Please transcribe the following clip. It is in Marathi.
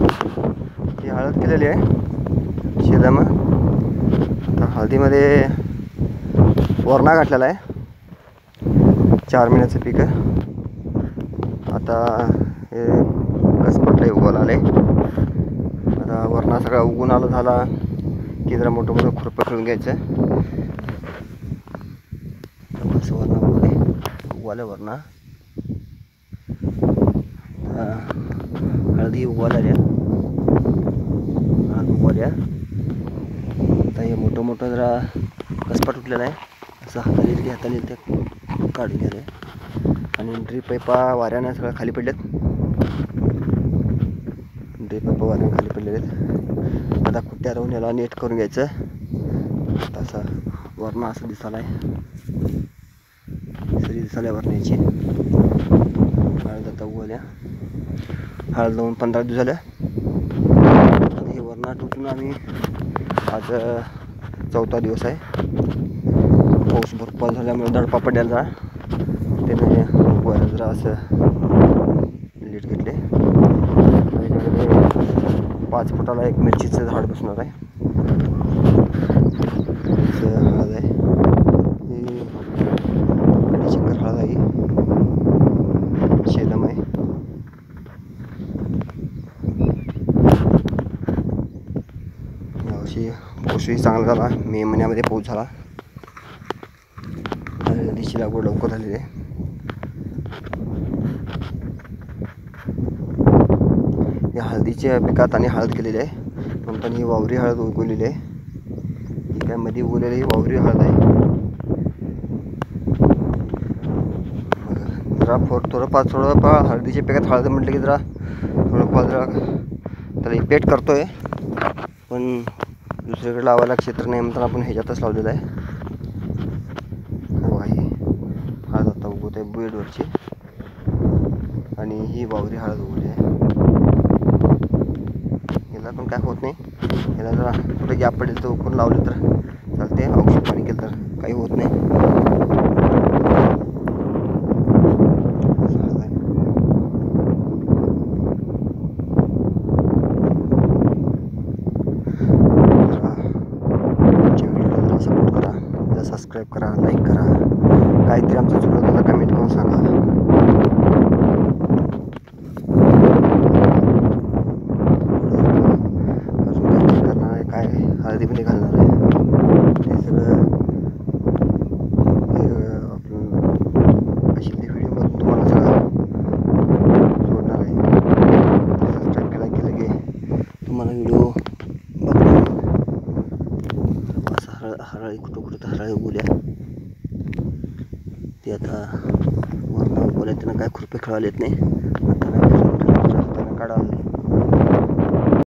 ही हळद केलेली आहे शेतामध्ये. आता हळदीमध्ये वरणा घातलेला आहे. 4 महिन्याचं पीक आहे. आता हे कसपटलं उगवायला आले. आता वरणा सगळा उगून आला झाला की जरा मोठं मोठं खुरपं खेळून घ्यायचं. असं वरणा उगवायला वरणा हळदी उगवायला द्या. हळद उगवाल्या. आता हे मोठं मोठं जरा कसपट उठलेलं आहे. असं हाताने ते काढून घ्यायला. आणि ड्रीप पाईपा वाऱ्याने सगळं खाली पडलेत. ड्रीप पाईपा वाऱ्याने खाली पडलेले आहेत. आता कुट्ट्या राहून याला नीट करून घ्यायचं. तसा वरणा असं दिसायला आहे. सरी दिसायला वरण्याची. हळद आता उगवल्या. हळद लावून 15 दिवस झाल्या. आता हे वरणा टुटून आम्ही आज 4था दिवस आहे. पाऊस भरपूर झाल्यामुळे दडपा पडलेला त्याने उगवायला जरा असं लेट घेतले. त्याच्यामध्ये 5 फुटाला एक मिरचीचं झाड बसणार आहे. असं हळद आहे. ही चक्कर हळद आहे. शेलम आहे. यावर्षी पाऊसही चांगला झाला. मे महिन्यामध्ये पाऊस झाला. हळदीची लागवड लवकर झालेली आहे. या हळदीच्या पिकात आणि हळद केलेली आहे. नंतर ही वावरी हळद उगवलेली आहे. ही काय मध्ये उगवलेली ही वावरी हळद आहे. जरा थोडंफार हळदीच्या पिकात हळद म्हटलं की जरा थोडंफार जरा त्याला इफेक्ट करतोय. पण दुसरीकडे लावायला क्षेत्र नाही म्हणून आपण ह्याच्यातच लावलेलं आहे. हळद आता उगवत आहे बेडवरची. आणि ही वावरी हळद उगवली आहे. याला पण काय होत नाही. याला जरा कुठे गॅप पडेल तर उकरून लावले तर चालते. औषध पाणी केलं तर काही होत नाही. सपोर्ट करा, सबस्क्राईब करा, लाईक करा. काहीतरी आमचं चुकलं तर कमेंट करून सांगा. करणार आहे काय हळदीमध्ये घालणार आहे ते सगळं अशी व्हिडिओमधून तुम्हाला सगळं सोडणार आहे. सबस्क्राईब केलं की तुम्हाला व्हिडिओ बघता असं हरळी कुठं तर हरळी उगवल्या. ते आता वरणा उगवल्या. त्यांना काय खुरपे खेळायला येत नाही. हाताने काढावं.